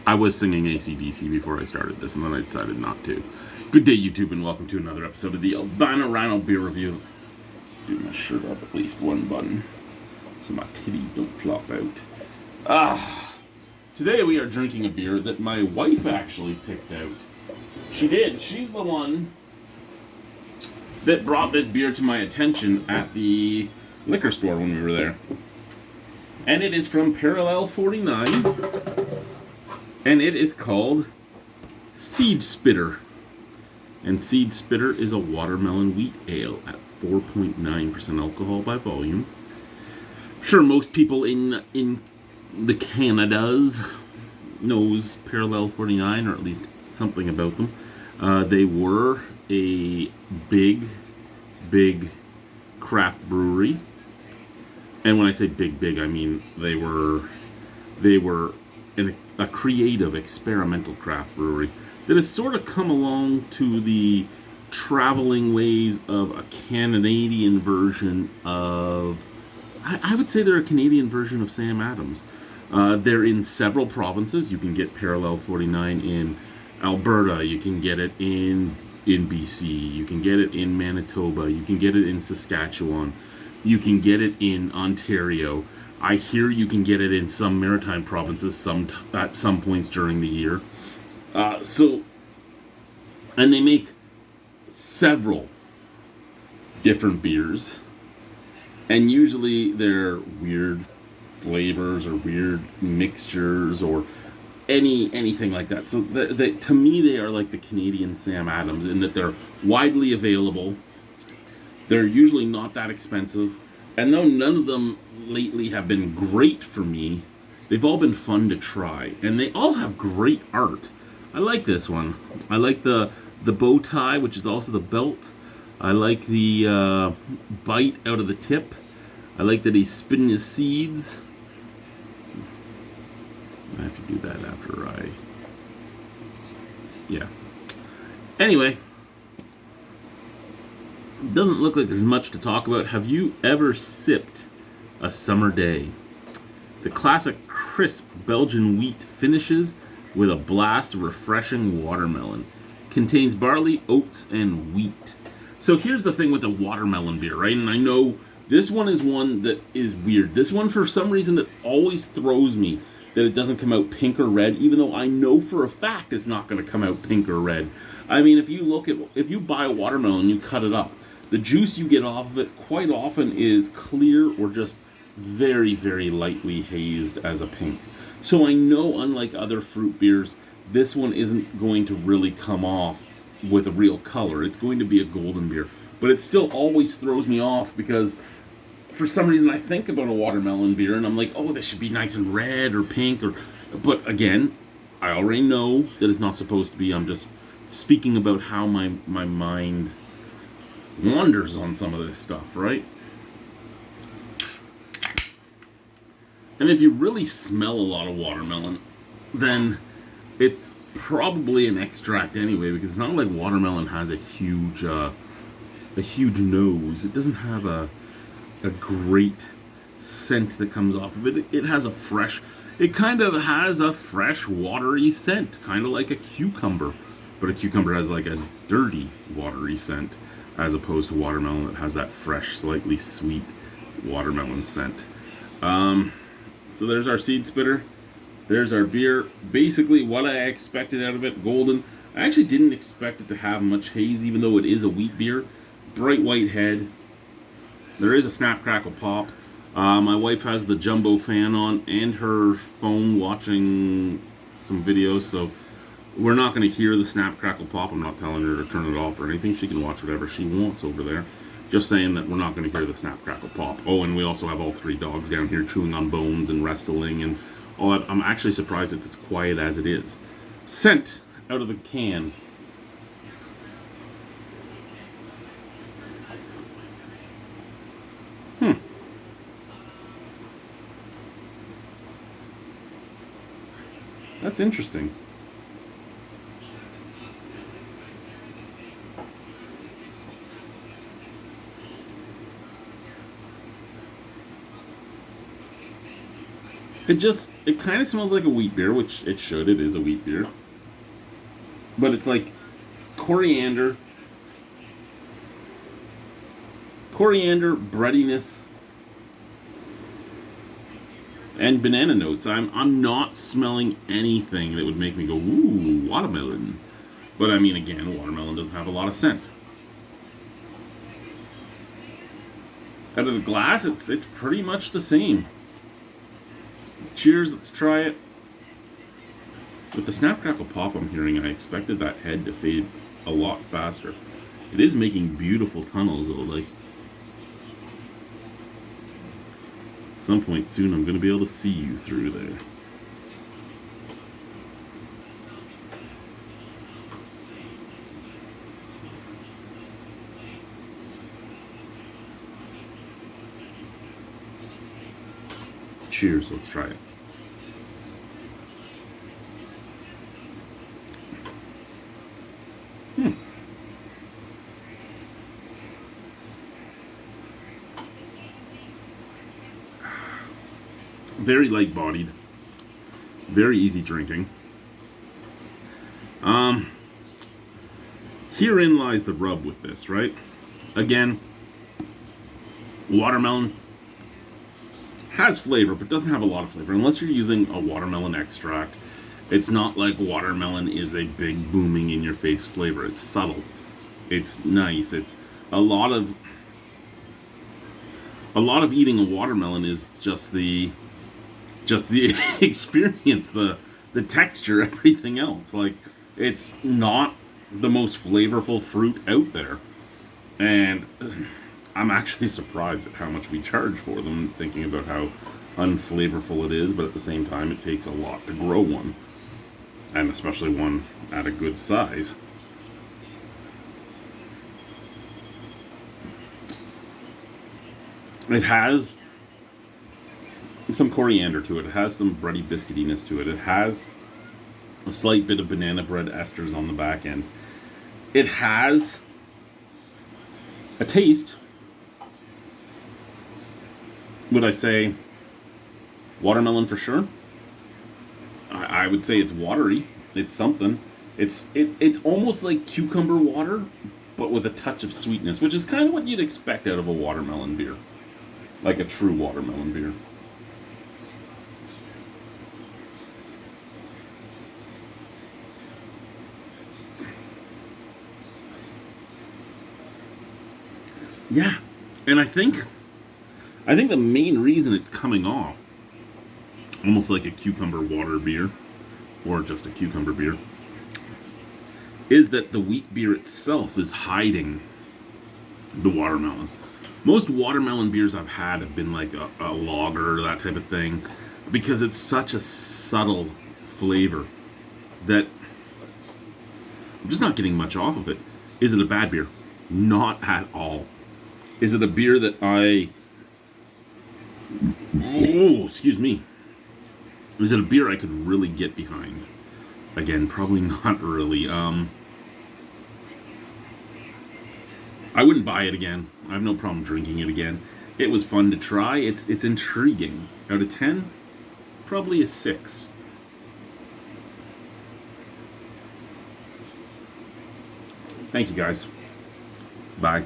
I was singing AC/DC before I started this, and then I decided not to. Good day, YouTube, and welcome to another episode of the Albino Rhino beer review. Let's do my shirt up at least one button so my titties don't flop out. Today we are drinking a beer that my wife actually picked out. She did. She's the one that brought this beer to my attention at the liquor store when we were there. And it is from Parallel 49. And it is called Seed Spitter. And Seed Spitter is a watermelon wheat ale at 4.9% alcohol by volume. I'm sure most people in the Canadas knows Parallel 49, or at least something about them. They were a big craft brewery. And when I say big, I mean they were a creative, experimental craft brewery that has sort of come along to the traveling ways of a Canadian version of... I would say they're a Canadian version of Sam Adams. They're in several provinces. You can get Parallel 49 in Alberta. You can get it in BC. You can get it in Manitoba. You can get it in Saskatchewan. You can get it in Ontario. I hear you can get it in some maritime provinces at some points during the year. And they make several different beers. And usually they're weird flavors or weird mixtures or anything like that. So to me, they are like the Canadian Sam Adams in that they're widely available. They're usually not that expensive. And though none of them lately have been great for me, they've all been fun to try. And they all have great art. I like this one. I like the bow tie, which is also the belt. I like the bite out of the tip. I like that he's spinning his seeds. I have to do that after yeah. Anyway. It doesn't look like there's much to talk about. Have you ever sipped a summer day? The classic crisp Belgian wheat finishes with a blast of refreshing watermelon. Contains barley, oats, and wheat. So here's the thing with the watermelon beer, right? And I know this one is one that is weird. This one, for some reason, it always throws me that it doesn't come out pink or red, even though I know for a fact it's not going to come out pink or red. I mean, if you buy a watermelon, you cut it up. The juice you get off of it quite often is clear or just very, very lightly hazed as a pink. So I know, unlike other fruit beers, this one isn't going to really come off with a real color. It's going to be a golden beer. But it still always throws me off because for some reason I think about a watermelon beer and I'm like, oh, this should be nice and red or pink. But again, I already know that it's not supposed to be. I'm just speaking about how my mind wonders on some of this stuff, right? And if you really smell a lot of watermelon, then it's probably an extract anyway, because it's not like watermelon has a huge nose. It doesn't have a great scent that comes off of it. It kind of has a fresh, watery scent, kind of like a cucumber. But a cucumber has like a dirty, watery scent, as opposed to watermelon that has that fresh, slightly sweet watermelon scent. So there's our Seed Spitter. There's our beer. Basically what I expected out of it, golden. I actually didn't expect it to have much haze, even though it is a wheat beer. Bright white head. There is a snap, crackle, pop. My wife has the jumbo fan on and her phone watching some videos, so we're not going to hear the snap, crackle, pop. I'm not telling her to turn it off or anything. She can watch whatever she wants over there. Just saying that we're not going to hear the snap, crackle, pop. Oh, and we also have all three dogs down here chewing on bones and wrestling and all that. I'm actually surprised it's as quiet as it is. Scent out of the can. That's interesting. it kind of smells like a wheat beer, which it should. It is a wheat beer. But it's like coriander, breadiness, and banana notes. I'm not smelling anything that would make me go, ooh, watermelon. But I mean, again, watermelon doesn't have a lot of scent. Out of the glass, it's pretty much the same. Cheers, let's try it. With the snap crackle pop I'm hearing, I expected that head to fade a lot faster. It is making beautiful tunnels though, like some point soon I'm going to be able to see you through there. Cheers, let's try it. Very light-bodied, very easy drinking. Herein lies the rub with this, right? Again, watermelon has flavor, but doesn't have a lot of flavor unless you're using a watermelon extract. It's not like watermelon is a big booming in your face flavor. It's subtle. It's nice. It's a lot of eating a watermelon is just the experience, the texture, everything else. Like, it's not the most flavorful fruit out there. And I'm actually surprised at how much we charge for them, thinking about how unflavorful it is, but at the same time it takes a lot to grow one. And especially one at a good size. It has some coriander to it. It has some bready biscuitiness to it. It has a slight bit of banana bread esters on the back end. It has a taste. Would I say watermelon for sure? I would say it's watery. It's something. It's almost like cucumber water, but with a touch of sweetness, which is kind of what you'd expect out of a watermelon beer. Like a true watermelon beer. Yeah, and I think the main reason it's coming off, almost like a cucumber water beer, or just a cucumber beer, is that the wheat beer itself is hiding the watermelon. Most watermelon beers I've had have been like a lager, that type of thing, because it's such a subtle flavor that I'm just not getting much off of it. Is it a bad beer? Not at all. Is it a beer that excuse me. Is it a beer I could really get behind? Again, probably not really. I wouldn't buy it again. I have no problem drinking it again. It was fun to try. It's intriguing. Out of 10, probably a 6. Thank you, guys. Bye.